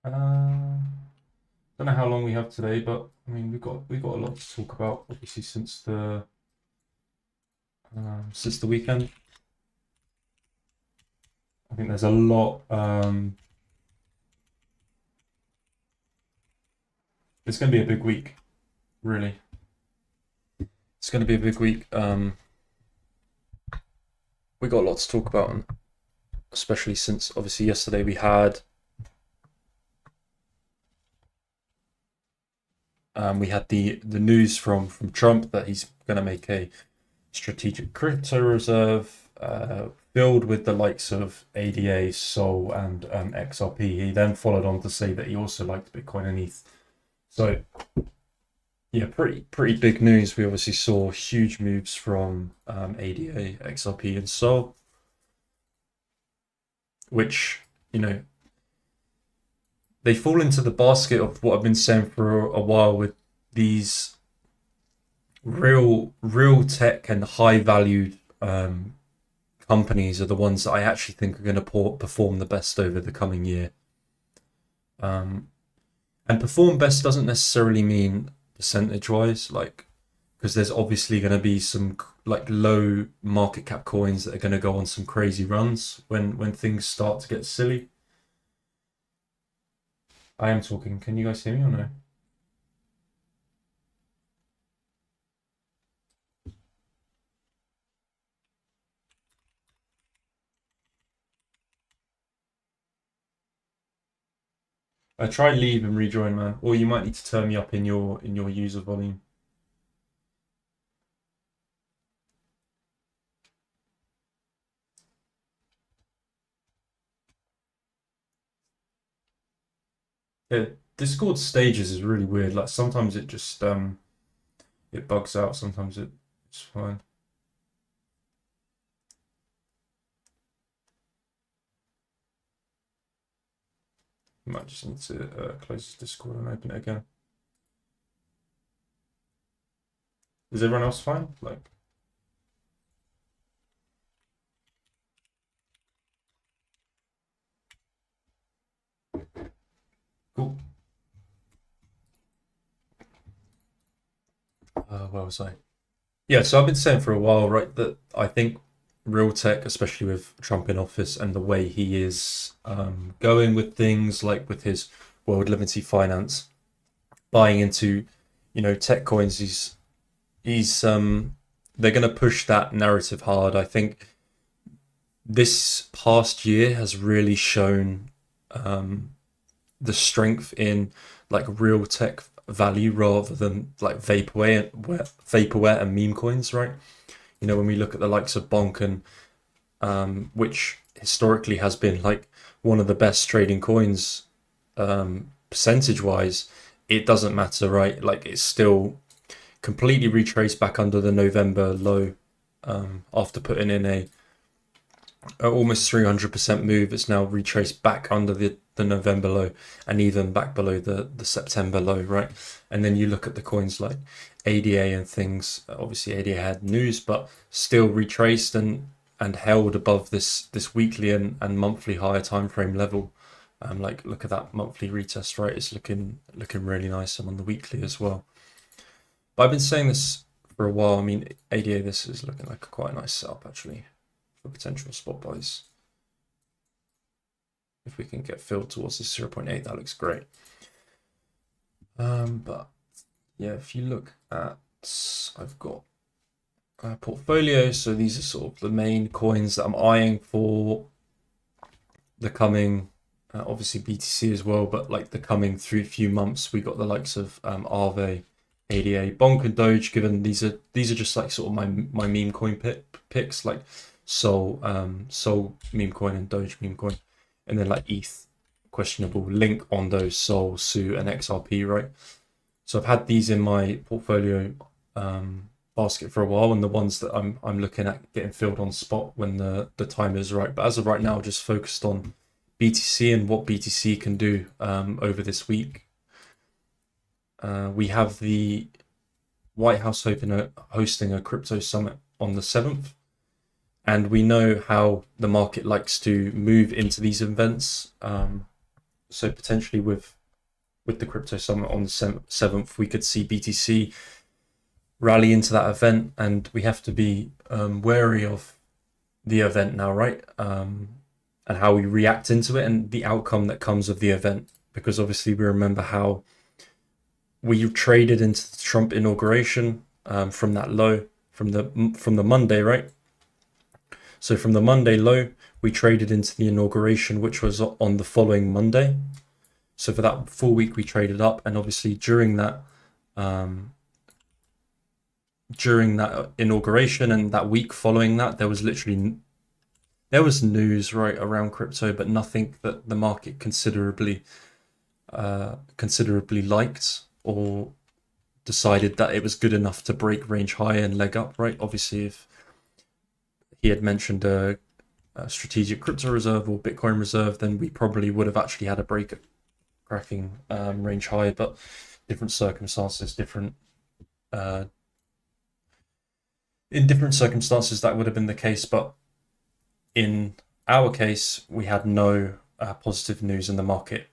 Uh, don't know how long we have today, but I mean we've got a lot to talk about, obviously since the weekend. I think there's a lot. It's going to be a big week, really. It's going to be a big week. We got a lot to talk about, and especially since obviously yesterday we had the news from Trump that he's going to make a strategic crypto reserve filled with the likes of ADA, Sol, and XRP. He then followed on to say that he also liked Bitcoin and ETH. So yeah, pretty big news. We obviously saw huge moves from ADA, XRP, and Sol, which they fall into the basket of what I've been saying for a while with these real tech and high valued companies are the ones that I actually think are going to perform the best over the coming year. Um, and perform best doesn't necessarily mean percentage wise, like because there's obviously going to be some like low market cap coins that are going to go on some crazy runs when things start to get silly. I am talking. Can you guys hear me or no? Try leave and rejoin, man. Or you might need to turn me up in your user volume. Yeah, Discord stages is really weird. Like sometimes it just it bugs out. Sometimes it's fine. You might just need to close this Discord and open it again. Is everyone else fine? Like, cool. Where was I? Yeah, so I've been saying for a while, right, that I think real tech, especially with Trump in office and the way he is going with things, like with his World Limited Finance, buying into, tech coins, he's they're going to push that narrative hard. I think this past year has really shown um, the strength in like real tech value rather than like vaporware and meme coins, right? When we look at the likes of Bonk and which historically has been like one of the best trading coins percentage wise, it doesn't matter, right? Like it's still completely retraced back under the November low after putting in a almost 300% move. It's now retraced back under the November low and even back below the September low, right? And then you look at the coins like ADA and things. Obviously, ADA had news, but still retraced and held above this weekly and monthly higher time frame level. Like look at that monthly retest, right? It's looking really nice, and on the weekly as well. But I've been saying this for a while. I mean, ADA, this is looking like quite a nice setup actually for potential spot buys. If we can get filled towards this 0.8, that looks great. But yeah, if you look at, I've got a portfolio. So these are sort of the main coins that I'm eyeing for the coming, obviously BTC as well, but like the coming few months, we got the likes of Aave, ADA, Bonk, and Doge. Given these are just like sort of my meme coin picks, like Sol meme coin and Doge meme coin, and then like ETH questionable link on those Sol, Su, and XRP, right? So I've had these in my portfolio basket for a while, and the ones that I'm looking at getting filled on spot when the time is right. But as of right now, just focused on BTC and what BTC can do over this week. We have the White House hosting a crypto summit on the 7th. And we know how the market likes to move into these events. So potentially with the crypto summit on the 7th, we could see BTC rally into that event, and we have to be wary of the event now, right? And how we react into it and the outcome that comes of the event, because obviously we remember how we traded into the Trump inauguration from that low from the Monday, right? So from the Monday low, we traded into the inauguration, which was on the following Monday. So for that full week, we traded up, and obviously during that inauguration and that week following that, there was news right around crypto, but nothing that the market considerably liked or decided that it was good enough to break range high and leg up, right? Obviously, if he had mentioned a strategic crypto reserve or Bitcoin reserve, then we probably would have actually had a break cracking range high, but different circumstances, in different circumstances that would have been the case. But in our case, we had no positive news, and the market,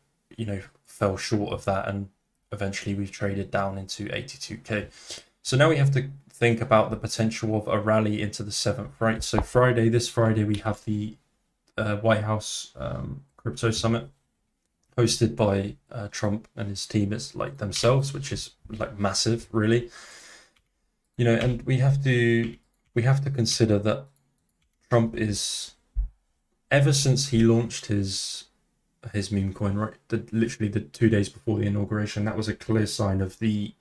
fell short of that, and eventually we've traded down into 82k. So now we have to think about the potential of a rally into the 7th, right? So this Friday, we have the White House crypto summit hosted by Trump and his team. It's like themselves, which is like massive, really. And we have to consider that Trump is, ever since he launched his meme coin, right? Literally the 2 days before the inauguration, that was a clear sign of the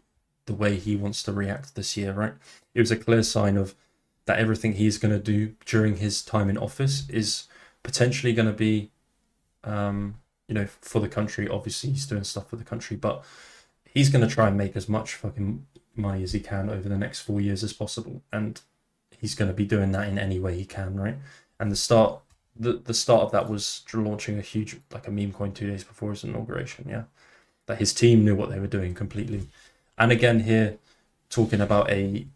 way he wants to react this year, right? It was a clear sign of that everything he's going to do during his time in office is potentially going to be, for the country. Obviously, he's doing stuff for the country, but he's going to try and make as much fucking money as he can over the next 4 years as possible, and he's going to be doing that in any way he can, right? And the start of that was launching a meme coin 2 days before his inauguration. Yeah, that his team knew what they were doing completely. And again, here talking about a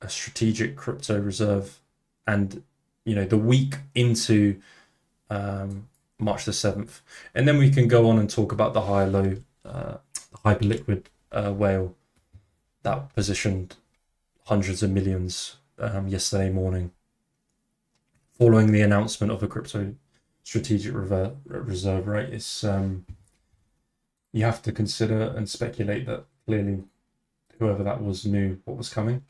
strategic crypto reserve, and the week into March the 7th, and then we can go on and talk about the high-low hyperliquid whale that positioned hundreds of millions yesterday morning following the announcement of a crypto strategic reserve, right? It's you have to consider and speculate that clearly whoever that was knew what was coming,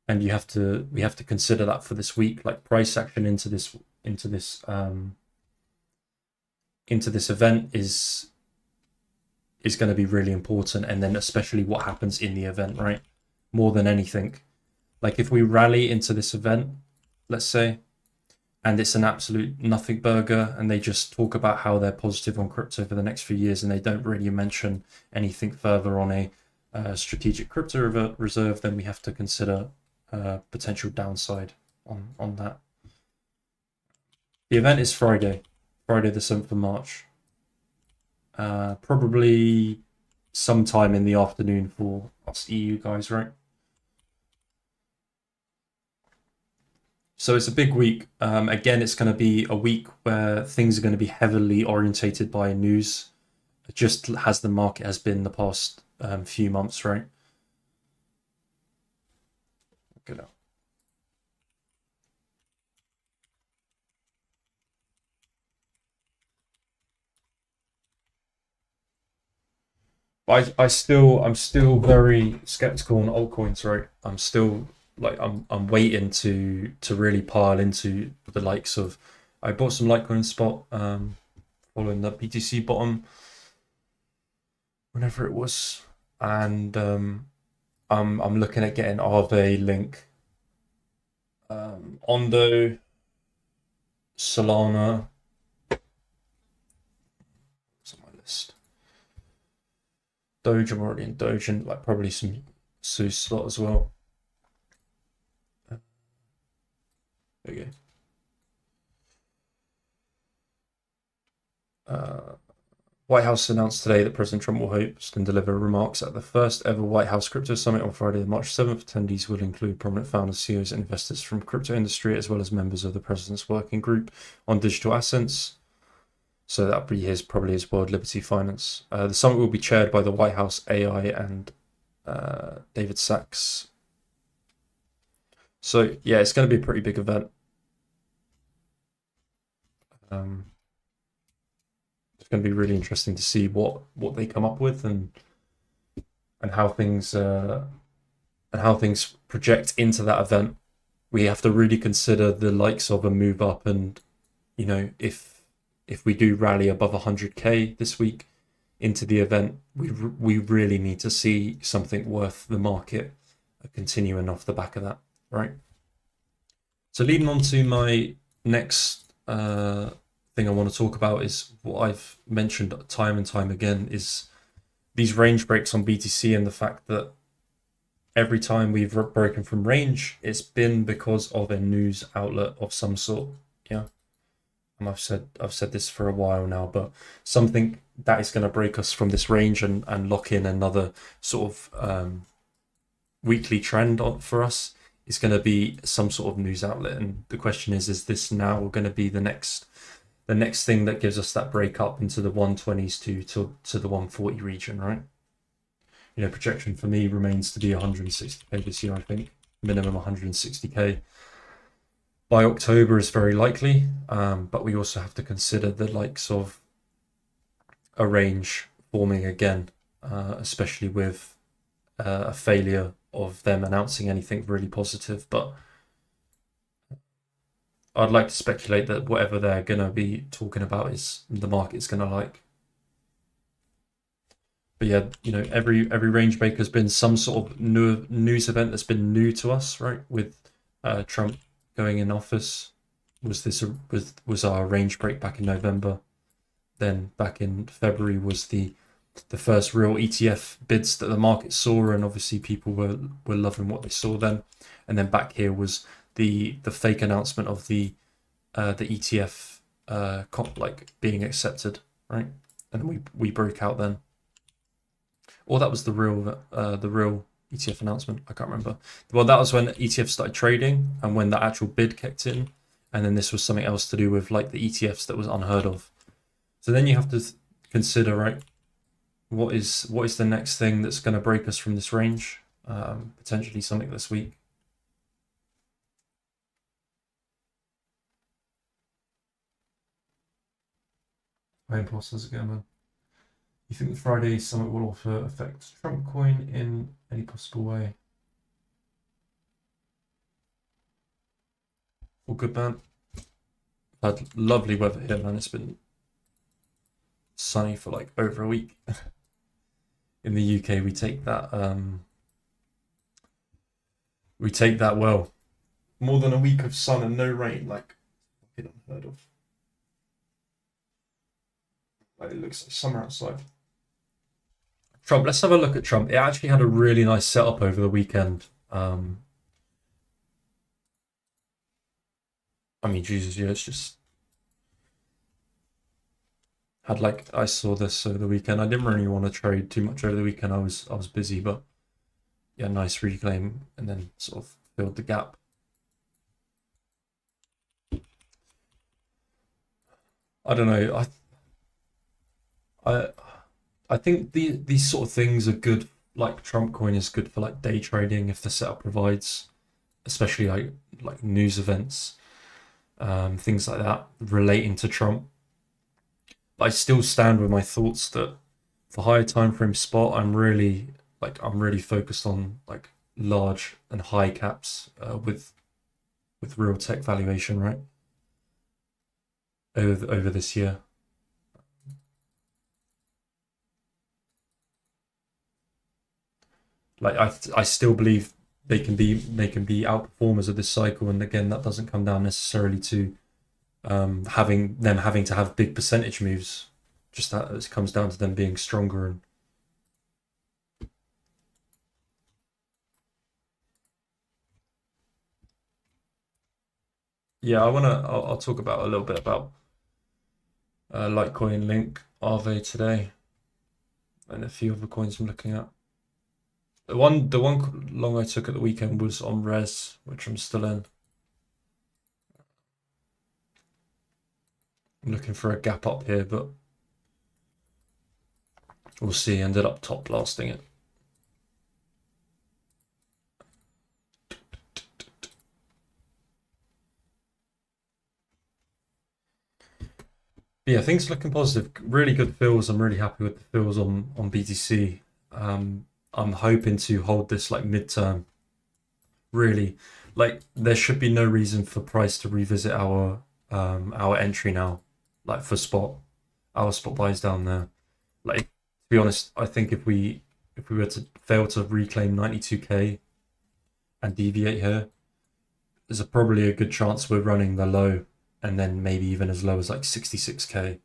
and we have to consider that for this week, like price action into this event is going to be really important, and then especially what happens in the event, right? More than anything, like if we rally into this event, let's say, and it's an absolute nothing burger, and they just talk about how they're positive on crypto for the next few years, and they don't really mention anything further on a strategic crypto reserve, then we have to consider potential downside on that. The event is Friday the 7th of March. Probably sometime in the afternoon for us EU guys, right? So it's a big week. Again, it's going to be a week where things are going to be heavily orientated by news, just as the market has been the past few months, right? Good. I'm still very skeptical on altcoins, right? I'm still I'm waiting to really pile into the likes of, I bought some Litecoin spot following the BTC bottom whenever it was, and I'm looking at getting Aave, Link, Ondo, Solana. What's on my list? Doge, I'm already in Doge, and like probably some SUS slot as well. There you go. White House announced today that President Trump will host and deliver remarks at the first ever White House Crypto Summit on Friday, March 7th. Attendees will include prominent founders, CEOs, and investors from crypto industry, as well as members of the President's Working Group on Digital Assets. So that'll be probably his World Liberty Finance. The summit will be chaired by the White House AI and David Sachs. So yeah, it's going to be a pretty big event. It's going to be really interesting to see what they come up with and how things project into that event. We have to really consider the likes of a move up, and if we do rally above 100k this week into the event, we really need to see something worth the market continuing off the back of that, right? So leading on to my next thing I want to talk about is what I've mentioned time and time again, is these range breaks on BTC, and the fact that every time we've broken from range, it's been because of a news outlet of some sort. Yeah. And I've said this for a while now, but something that is going to break us from this range and lock in another sort of weekly trend for us is going to be some sort of news outlet. And the question is this now going to be the next thing that gives us that break up into the 120s to the 140 region, right? Projection for me remains to be 160k this year. I think minimum 160k by October is very likely, but we also have to consider the likes of a range forming again, especially with a failure of them announcing anything really positive. But I'd like to speculate that whatever they're going to be talking about is the market's going to like. But yeah, every range break has been some sort of new news event that's been new to us, right? With Trump going in office, was our range break back in November. Then back in February was the first real ETF bids that the market saw, and obviously people were loving what they saw then. And then back here was the fake announcement of the ETF being accepted, right? And we broke out then. Or that was the real ETF announcement. I can't remember. Well, that was when ETFs started trading and when the actual bid kicked in. And then this was something else to do with like the ETFs that was unheard of. So then you have to consider, right, what is the next thing that's going to break us from this range? Potentially something this week. Hi, imposters again, man. You think the Friday summit will also affect Trump coin in any possible way? Well, good, man. Had lovely weather here, man. It's been sunny for like over a week. In the UK, we take that well. More than a week of sun and no rain, like unheard of. Like, it looks like summer outside. Trump, let's have a look at Trump. It actually had a really nice setup over the weekend. I mean, Jesus, yeah, it's just had I saw this over the weekend. I didn't really want to trade too much over the weekend. I was busy, but yeah, nice reclaim and then sort of filled the gap. I don't know. I think these sort of things are good. Like Trump coin is good for like day trading if the setup provides, especially like news events, things like that relating to Trump. But I still stand with my thoughts that for higher time frame spot, I'm really focused on like large and high caps with real tech valuation, right? Over this year. Like I still believe they can be outperformers of this cycle, and again that doesn't come down necessarily to having to have big percentage moves. Just that it comes down to them being stronger. And yeah, I'll talk about a little bit about Litecoin, Link, Aave today, and a few other coins I'm looking at. The one long I took at the weekend was on Res, which I'm still in. I'm looking for a gap up here, but we'll see. Ended up top blasting it. But yeah, things looking positive. Really good fills. I'm really happy with the fills on BTC. I'm hoping to hold this like midterm. Really, like there should be no reason for price to revisit our entry now. Like for spot, our spot buys down there. Like to be honest, I think if we were to fail to reclaim 92k and deviate here, there's probably a good chance we're running the low and then maybe even as low as like 66k,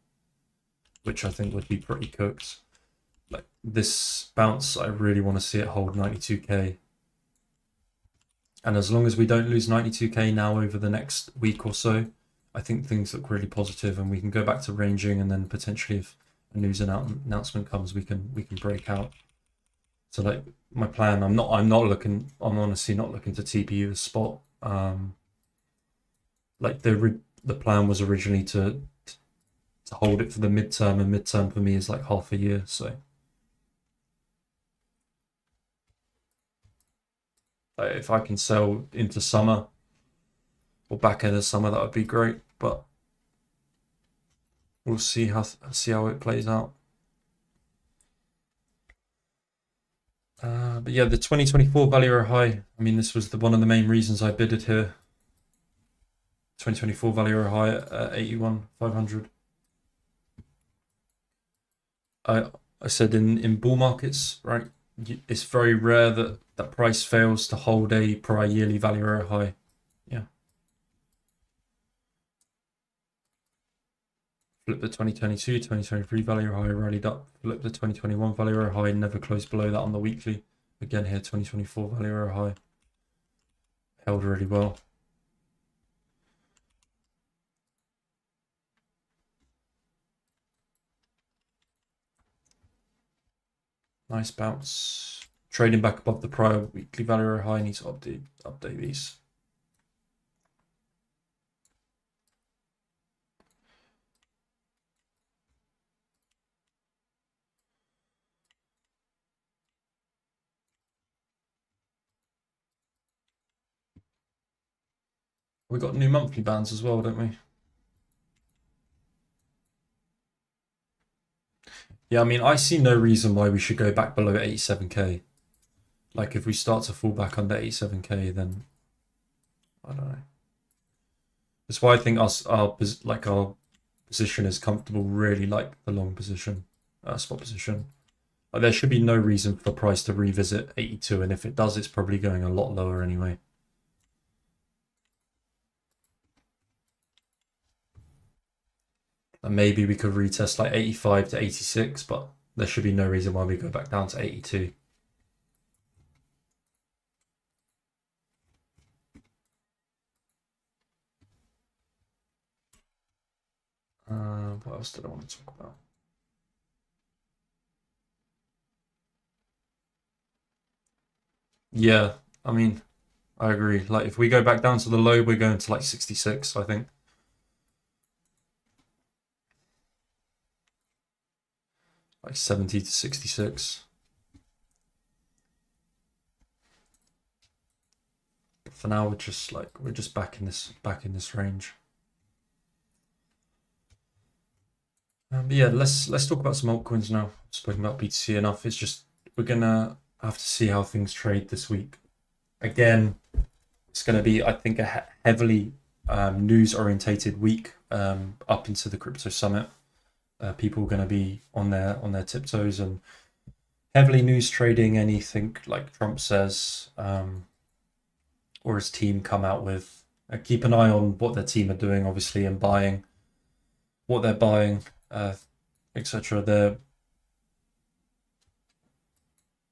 which I think would be pretty cooked. Like this bounce, I really want to see it hold 92k. And as long as we don't lose 92k now over the next week or so, I think things look really positive and we can go back to ranging, and then potentially if a news announcement comes, we can break out. So like my plan, I'm honestly not looking to TPU a spot. Like the plan was originally to hold it for the midterm, and midterm for me is like half a year. So if I can sell into summer or back end of summer, that would be great. But we'll see how it plays out. But yeah, the 2024 value are high. I mean, this was one of the main reasons I bidded here. 2024 value are high at 81,500. I said in bull markets, right? It's very rare that price fails to hold a prior yearly value error high. Yeah. Flip the 2022, 2023 value high, rallied up. Flip the 2021 value error high, never closed below that on the weekly. Again here, 2024 value error high. Held really well. Nice bounce. Trading back above the prior weekly value error high. Need to update these. We got new monthly bands as well, don't we? Yeah, I mean, I see no reason why we should go back below 87k. Like, if we start to fall back under 87k, then I don't know. That's why I think our position is comfortable. Really like the long position, spot position. Like, there should be no reason for the price to revisit 82, and if it does, it's probably going a lot lower anyway. And maybe we could retest like 85 to 86, but there should be no reason why we go back down to 82. What else did I want to talk about? Yeah, I mean, I agree. Like, if we go back down to the low, we're going to like 66, I think. Like 70 to 66. But for now, we're just back in this range. But yeah, let's talk about some altcoins now. I've spoken about BTC enough. It's just we're gonna have to see how things trade this week. Again, it's gonna be, I think, a heavily news orientated week up into the crypto summit. People are going to be on their tiptoes and heavily news trading anything like Trump says, or his team come out with. Keep an eye on what their team are doing, obviously, and buying what they're buying, etc. They're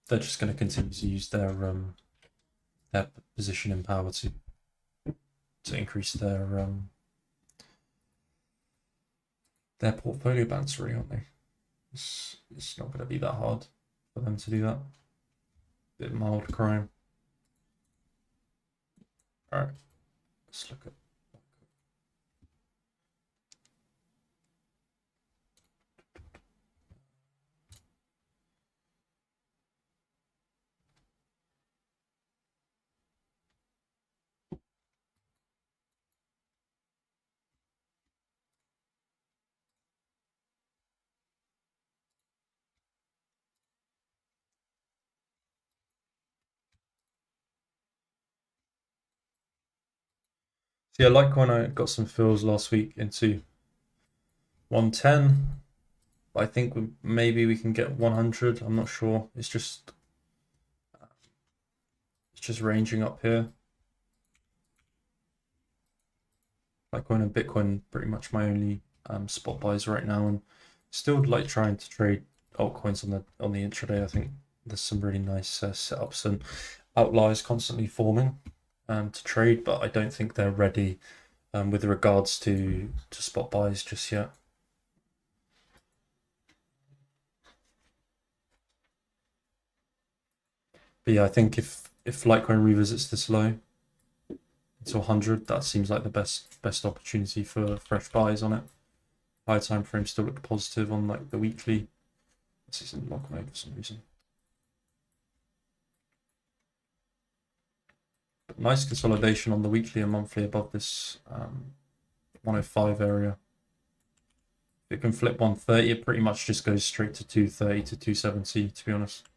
just going to continue to use their position in power to increase their portfolio bounce, really, aren't they? It's not going to be that hard for them to do that. Bit mild crime. All right, let's look at. So yeah, like when I got some fills last week into 110. I think maybe we can get 100. I'm not sure. It's just ranging up here. Litecoin and Bitcoin pretty much my only spot buys right now, and still like trying to trade altcoins on the intraday. I think there's some really nice setups and outliers constantly forming to trade, but I don't think they're ready with regards to spot buys just yet. But yeah, I think if Litecoin revisits this low to 100, that seems like the best opportunity for fresh buys on it. Higher time frame still look positive on like the weekly. This isn't lock mode for some reason. But nice consolidation on the weekly and monthly above this 105 area. If it can flip 130, it pretty much just goes straight to 230 to 270, to be honest.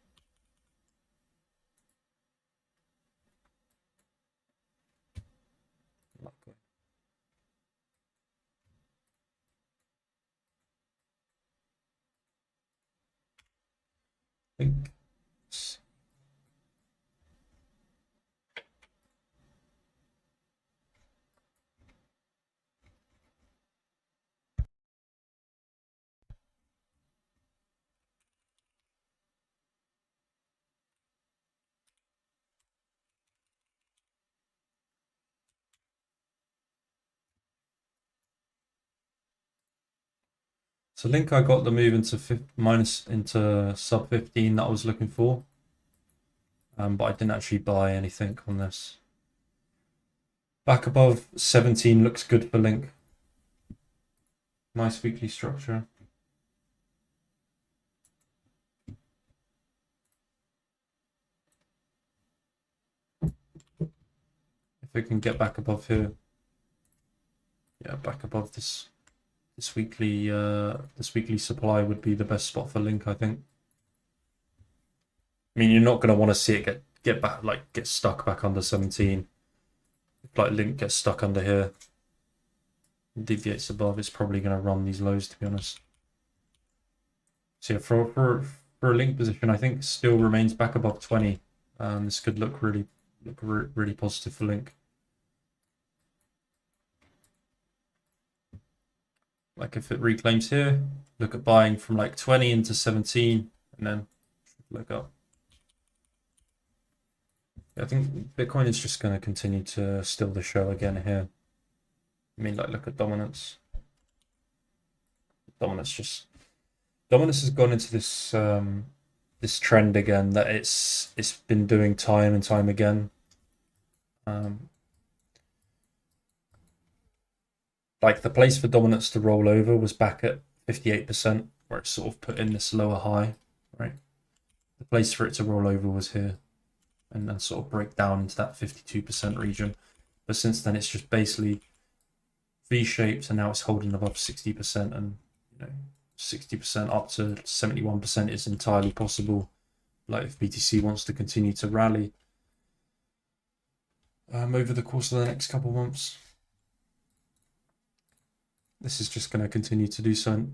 I think so Link, I got the move into sub 15 that I was looking for, but I didn't actually buy anything on this. Back above 17 looks good for Link. Nice weekly structure. If it can get back above here, yeah, back above this weekly supply would be the best spot for Link, I think. I mean, you're not going to want to see it get stuck back under 17. If like Link gets stuck under here, deviates above, it's probably going to run these lows, to be honest. So yeah, for a Link position, I think still remains back above 20. This could look really positive for Link. Like if it reclaims here, look at buying from like 20 into 17 and then look up. I think Bitcoin is just going to continue to steal the show again here. I mean, like look at dominance. Dominance has gone into this trend again that it's been doing time and time again. Like the place for dominance to roll over was back at 58%, where it sort of put in this lower high, right? The place for it to roll over was here, and then sort of break down into that 52% region. But since then, it's just basically V-shaped, and now it's holding above 60%, and 60% up to 71% is entirely possible. Like if BTC wants to continue to rally over the course of the next couple of months, this is just going to continue to do so.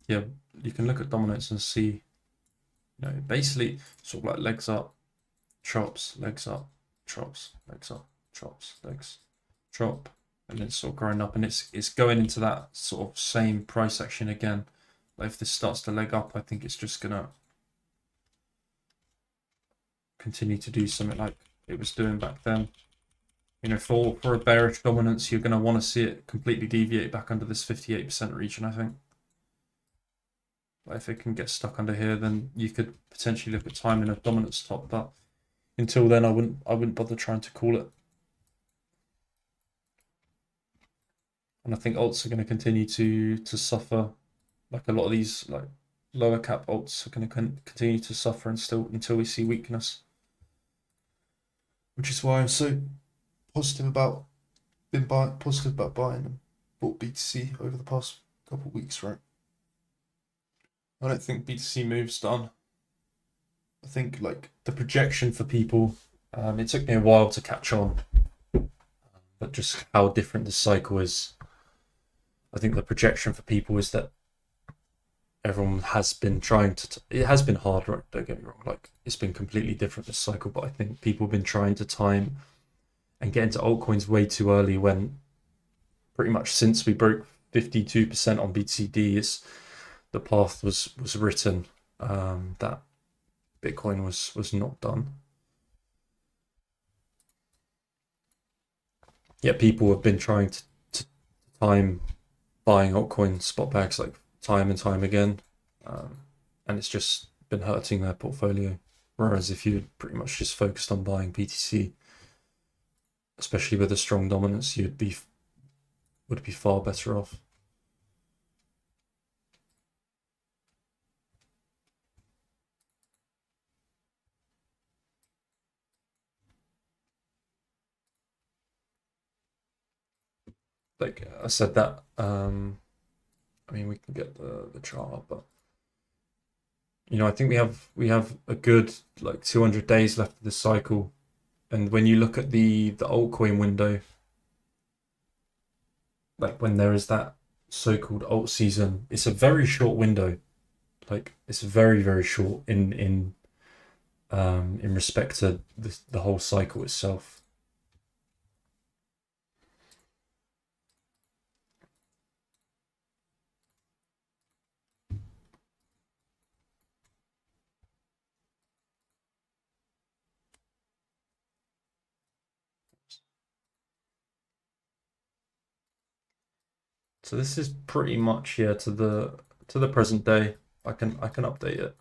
Yeah, you can look at dominance and see, basically sort of like legs up, chops, legs up, chops, legs up, chops, legs, drop, and then sort of growing up, and it's going into that sort of same price action again. Like if this starts to leg up, I think it's just gonna continue to do something like it was doing back then. For a bearish dominance, you're gonna want to see it completely deviate back under this 58% region, I think. But if it can get stuck under here, then you could potentially look at timing a dominance top, but until then, I wouldn't bother trying to call it. And I think alts are going to continue to suffer. Like a lot of these like lower cap alts are going to continue to suffer until we see weakness. Which is why I'm so positive about buying and bought BTC over the past couple of weeks, right? I don't think BTC move's done. I think like the projection for people, it took me a while to catch on. but just how different the cycle is. I think the projection for people is that everyone has been trying to. It has been hard, right? Don't get me wrong. Like it's been completely different this cycle, but I think people have been trying to time and get into altcoins way too early when pretty much since we broke 52% on BTC, the path was written that Bitcoin was not done. Yet people have been trying to time buying altcoin spot bags like time and time again, um, and it's just been hurting their portfolio. Whereas if you pretty much just focused on buying BTC, especially with a strong dominance, would be far better off. Like I said that. I mean, we can get the chart up, but I think we have a good like 200 days left of this cycle, and when you look at the altcoin window, like when there is that so-called alt season, it's a very short window. Like it's very very short in respect to the whole cycle itself. So this is pretty much here to the present day. I can update it.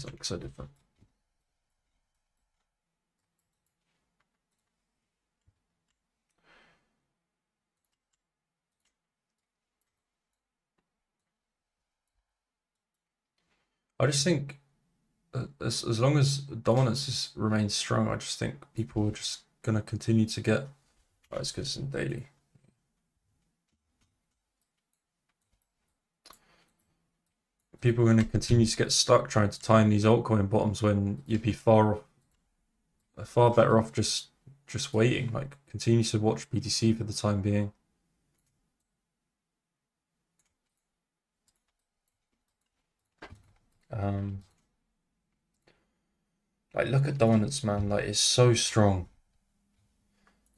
It looks so different. I just think as long as dominance remains strong, I just think people are just gonna continue to get. Oh, it's because it's in daily. People are going to continue to get stuck trying to time these altcoin bottoms when you'd be far better off just waiting. Like continue to watch BTC for the time being. Um, like look at dominance, man. Like it's so strong.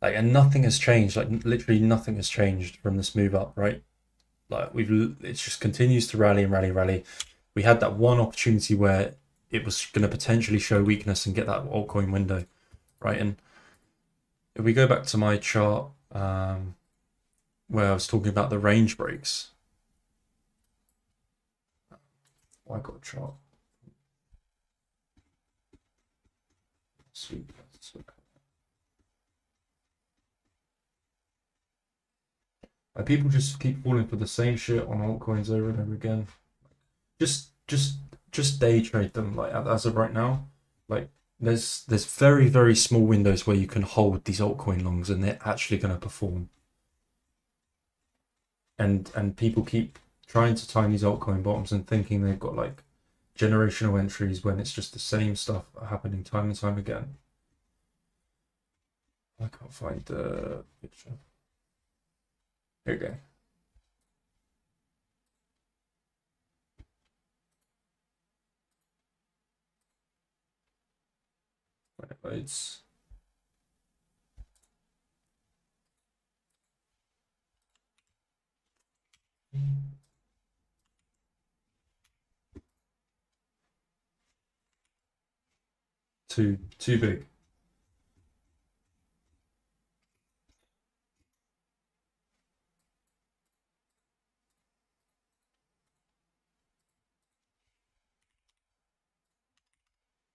Like and nothing has changed. Like literally nothing has changed from this move up, right? Like it just continues to rally and rally, rally. We had that one opportunity where it was going to potentially show weakness and get that altcoin window, right? And if we go back to my chart, where I was talking about the range breaks, I got a chart. Sweet. Like people just keep falling for the same shit on altcoins over and over again. Just, just, just day trade them. Like as of right now, like there's very very small windows where you can hold these altcoin longs and they're actually going to perform. And people keep trying to time these altcoin bottoms and thinking they've got like generational entries when it's just the same stuff happening time and time again. I can't find the picture. Here we go. It's too big.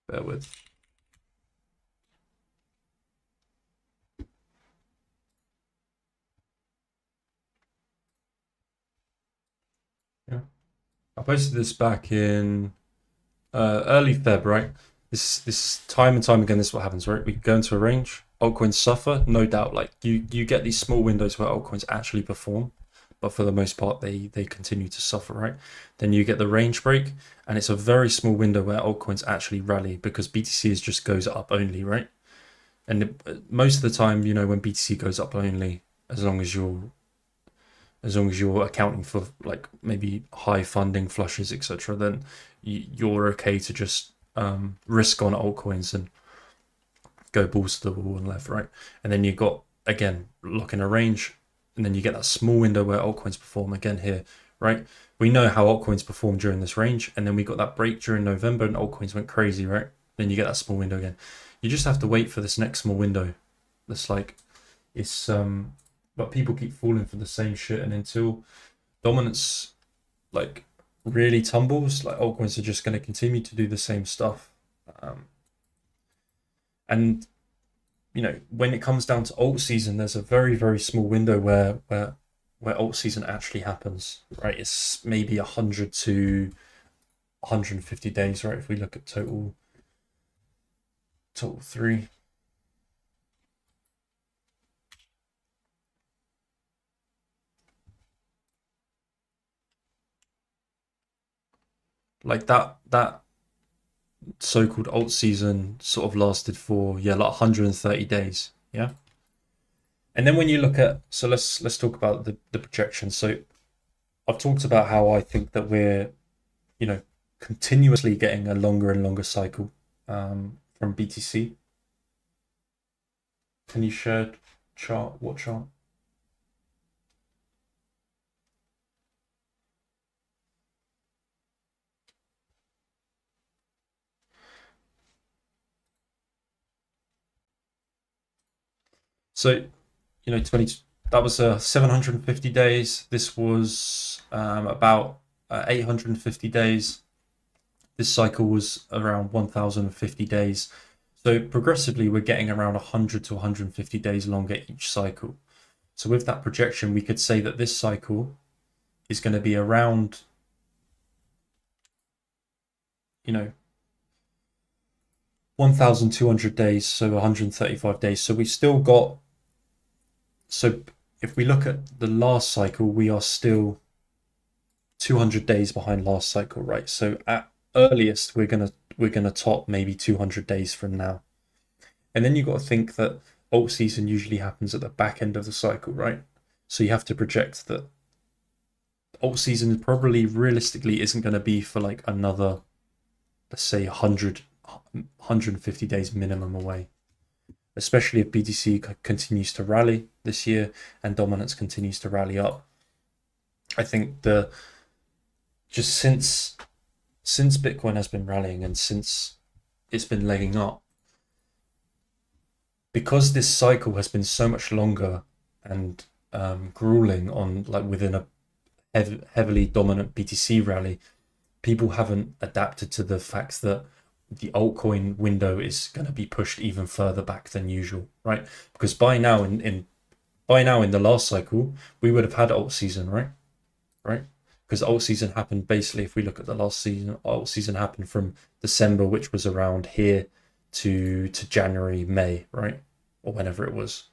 Bear with. Yeah. I posted this back in early Feb, right? This time and time again, this is what happens, right? We go into a range, altcoins suffer, no doubt. Like you get these small windows where altcoins actually perform, but for the most part, they continue to suffer, right? Then you get the range break, and it's a very small window where altcoins actually rally because BTC is just goes up only, right? And most of the time, you know, when BTC goes up only, as long as you're accounting for like maybe high funding flushes, etc., then you're okay to just risk on altcoins and go balls to the wall and left, right? And then you got again lock in a range, and then you get that small window where altcoins perform again here, right? We know how altcoins perform during this range, and then we got that break during November, and altcoins went crazy, right? Then you get that small window again. You just have to wait for this next small window. That's like it's but people keep falling for the same shit, and until dominance like really tumbles, like altcoins are just going to continue to do the same stuff. And you know, when it comes down to alt season, there's a very small window where alt season actually happens, right? It's maybe 100 to 150 days, right? If we look at total three. Like that so-called alt season sort of lasted for like 130 days, yeah. And then when you look at, so let's talk about the projection. So I've talked about how I think that we're, you know, continuously getting a longer and longer cycle from BTC. Can you share chart? What chart? So, you know, 20, that was 750 days. This was about 850 days. This cycle was around 1050 days. So progressively, we're getting around 100 to 150 days longer each cycle. So with that projection, we could say that this cycle is going to be around, you know, 1,200 days, so 135 days. So we've still got, so if we look at the last cycle, we are still 200 days behind last cycle, right? So at earliest, we're gonna top maybe 200 days from now. And then you got to think that alt season usually happens at the back end of the cycle, right? So you have to project that alt season probably realistically isn't going to be for like another, let's say 150 days minimum away, especially if BTC continues to rally this year and dominance continues to rally up. I think just since Bitcoin has been rallying and since it's been legging up, because this cycle has been so much longer and grueling on like within a heavily dominant BTC rally, people haven't adapted to the fact that the altcoin window is going to be pushed even further back than usual, right? Because by now in the last cycle, we would have had alt season, right? Right? Because alt season happened basically, if we look at the last season, alt season happened from December, which was around here, to January, May, right? Or whenever it was.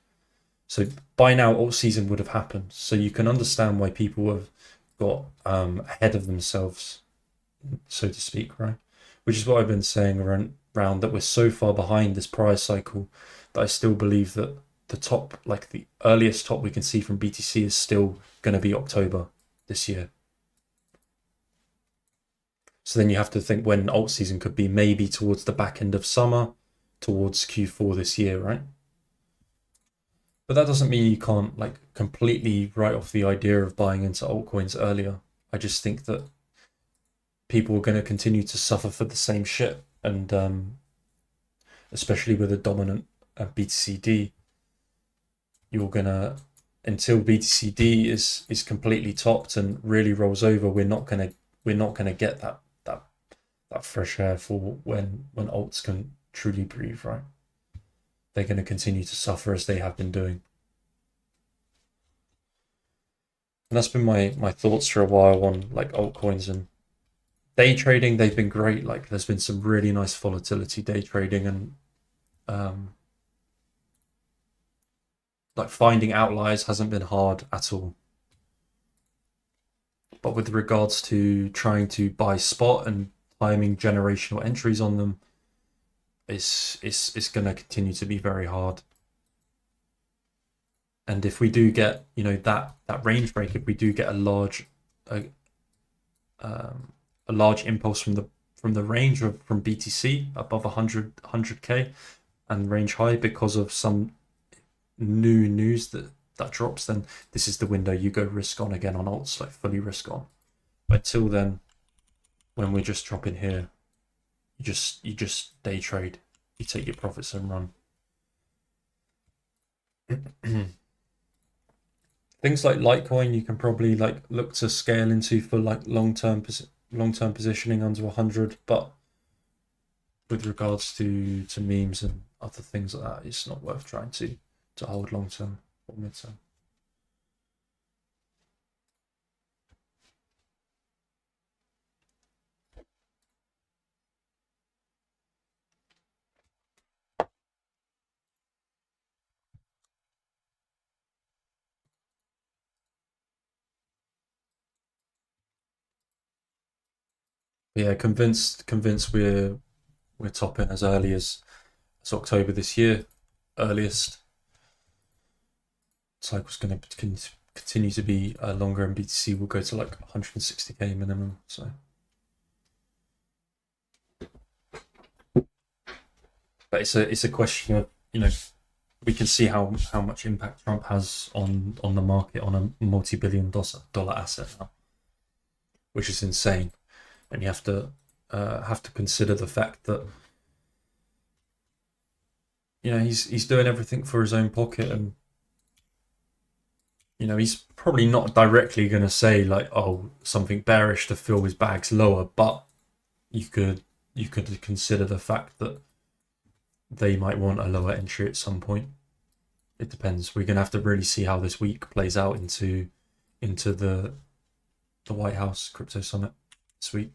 So by now, alt season would have happened. So you can understand why people have got ahead of themselves, so to speak, right? Which is what I've been saying around that we're so far behind this prior cycle that I still believe that the top, like the earliest top we can see from BTC is still going to be October this year. So then you have to think when alt season could be, maybe towards the back end of summer, towards Q4 this year, right? But that doesn't mean you can't like completely write off the idea of buying into altcoins earlier. I just think that people are going to continue to suffer for the same shit, and especially with a dominant BTCD, you're gonna, until BTCD is completely topped and really rolls over, we're not gonna get that that fresh air for when alts can truly breathe, right? They're going to continue to suffer as they have been doing. And that's been my thoughts for a while on like altcoins and day trading. They've been great. Like there's been some really nice volatility day trading, and like finding outliers hasn't been hard at all. But with regards to trying to buy spot and timing generational entries on them, it's going to continue to be very hard. And if we do get, that range break, if we do get a large impulse from the range of from BTC above 100k and range high because of some new news that drops, then this is the window you go risk on again on alts, like fully risk on. But till then, when we're just dropping here, you just day trade, you take your profits and run. Things like Litecoin, you can probably like look to scale into for like long-term positioning under 100, but with regards to memes and other things like that, it's not worth trying to hold long-term or mid-term. Yeah, convinced we're topping as early as October this year, earliest. Cycle's going to continue to be longer, and BTC will go to like 160k minimum. So, but it's a question of we can see how much impact Trump has on the market on a multi-billion-dollar asset now, which is insane, and you have to consider the fact that he's doing everything for his own pocket, and he's probably not directly going to say like, oh, something bearish to fill his bags lower, but you could consider the fact that they might want a lower entry at some point. It depends. We're going to have to really see how this week plays out into the White House crypto summit this week.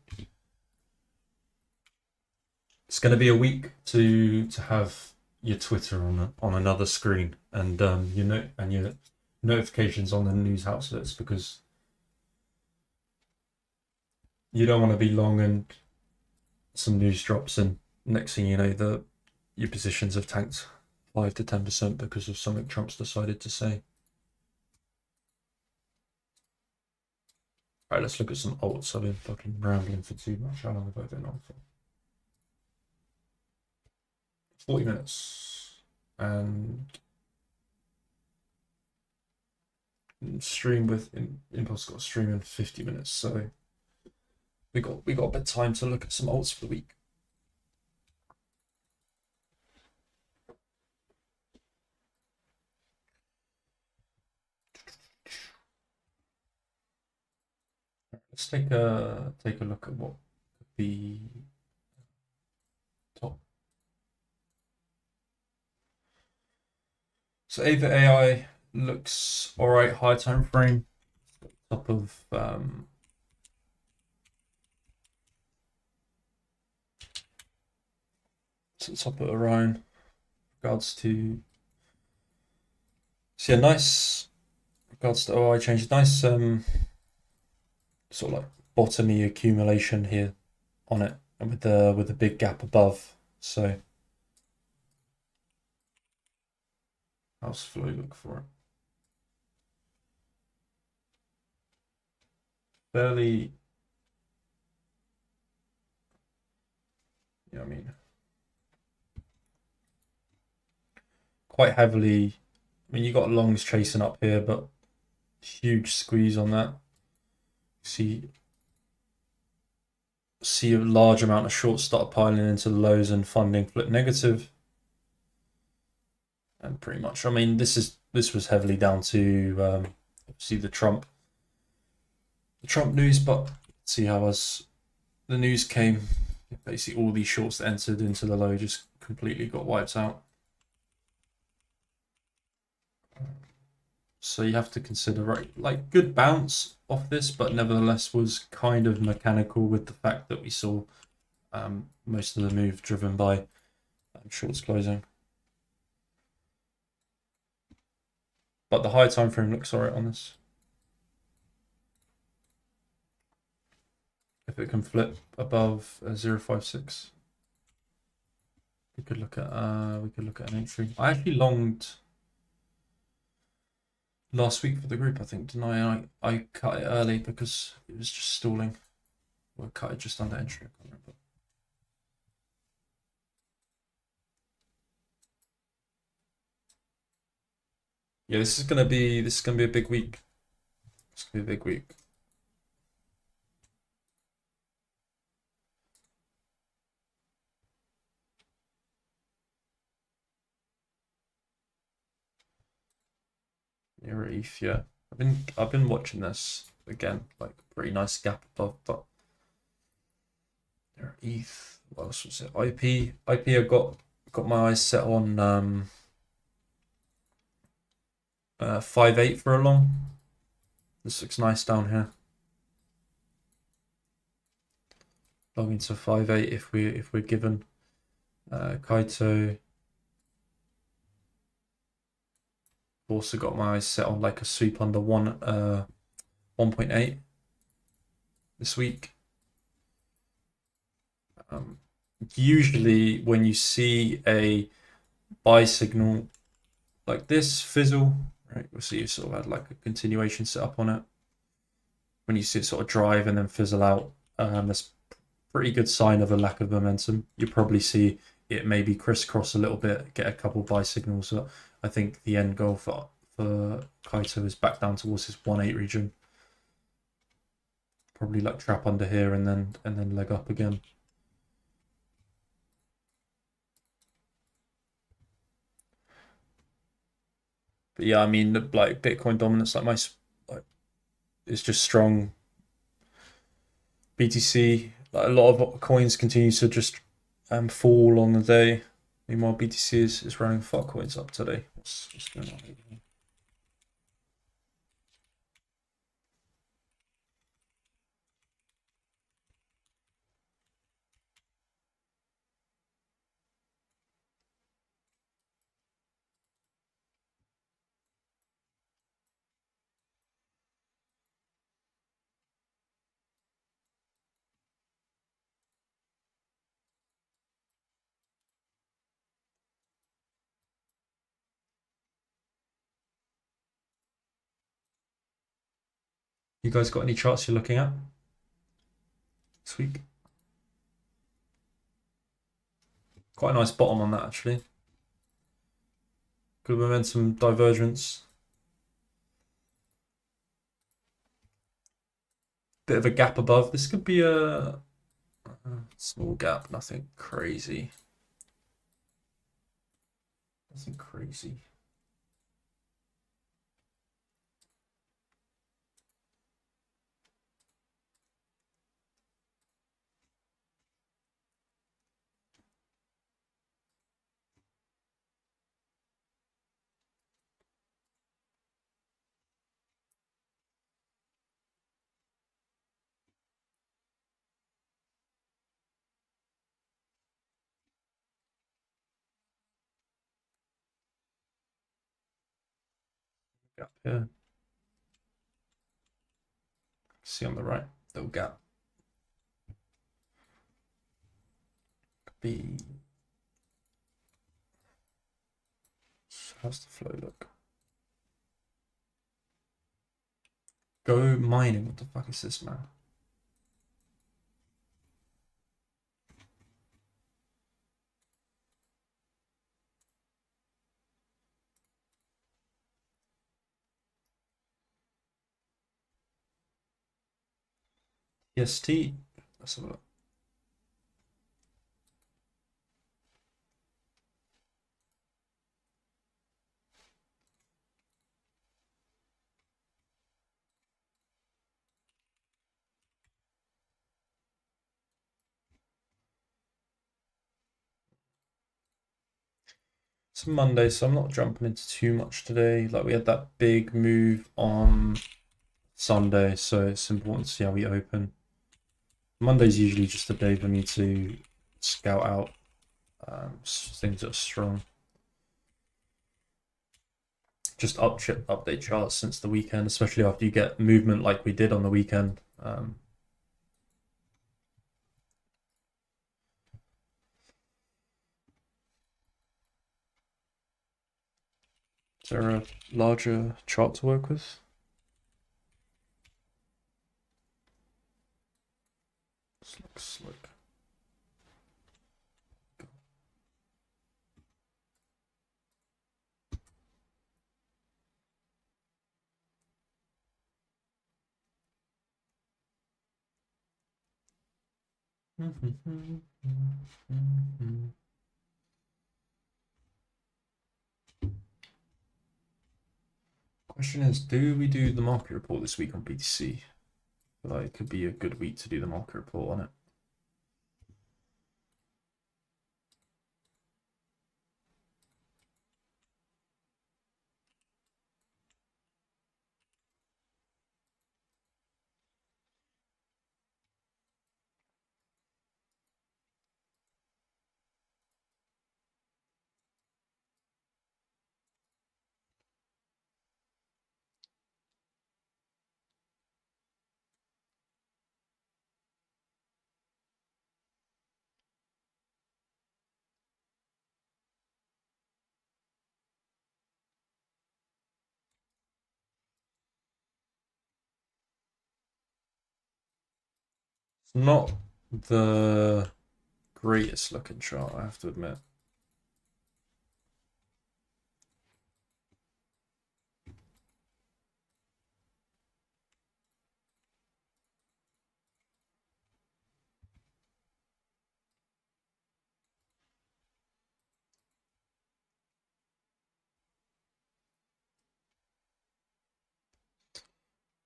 It's going to be a week to have your Twitter on another screen, and your notifications on the news outlets, because you don't want to be long and some news drops, and next thing you know, your positions have tanked 5 to 10% because of something Trump's decided to say. All right, let's look at some alts. I've been fucking rambling for too much. How long have I been on for? 40 minutes. And stream with Impulse got a stream in 50 minutes, so we got a bit of time to look at some alts for the week. Let's take a look at what the top. So Ava AI looks all right. High time frame, top of top of Orion. Regards to nice. Regards to OI changes, nice sort of like bottomy accumulation here on it, and with the big gap above. So how's flow look for it? Fairly, I mean, quite heavily. I mean, you got longs chasing up here, but huge squeeze on that. See a large amount of shorts start piling into the lows and funding flip negative. And pretty much, I mean, this was heavily down to obviously the Trump news, but see how as the news came Basically, all these shorts that entered into the low just completely got wiped out. So you have to consider, right, like good bounce off this, but nevertheless was kind of mechanical with the fact that we saw most of the move driven by shorts closing. But the high time frame looks alright on this. If it can flip above 0.56, we could look at an entry. I actually longed last week for the group, I think, didn't I? I cut it early because it was just stalling. Or cut it just under entry, I can't remember. Yeah, this is gonna be a big week. It's gonna be a big week. Near ETH, yeah. I've been watching this again, like pretty nice gap above, but near ETH. What else was it? IP. I got my eyes set on 5.8 for a long. This looks nice down here. Long into 5.8 if we're given Kaito. Also got my eyes set on like a sweep under 1.8 this week. Usually when you see a buy signal like this fizzle, right? We'll see you sort of had like a continuation set up on it. When you see it sort of drive and then fizzle out, that's pretty good sign of a lack of momentum. You probably see it maybe crisscross a little bit, get a couple buy signals. So I think the end goal for Kaito is back down towards his 1.8 region. Probably like trap under here and then leg up again. But yeah, I mean, like Bitcoin dominance, like it's just strong. BTC, like a lot of coins continue to just fall on the day. Meanwhile, BTC is running fuck coins up today. What's going on here? You guys got any charts you're looking at this week? Quite a nice bottom on that actually. Good momentum divergence. Bit of a gap above. This could be a small gap, nothing crazy. Nothing crazy. Gap here. See on the right, little gap. Could be. How's the flow look? Go mining. What the fuck is this, man? EST. Let's have a look. It's Monday, so I'm not jumping into too much today. Like we had that big move on Sunday, so it's important to see how we open. Monday's usually just a day for me to scout out things that are strong. Just update charts since the weekend, especially after you get movement like we did on the weekend. Is there a larger chart to work with? This looks like. Question is, do we do the market report this week on BTC? Like, it could be a good week to do the market report on it. It's not the greatest looking chart, I have to admit.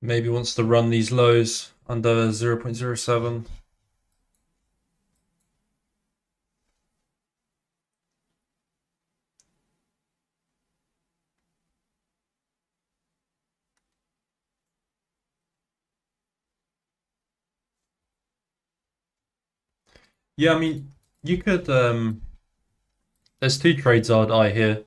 Maybe wants to run these lows under 0.07. Yeah, I mean, you could. There's two trades I'd eye here.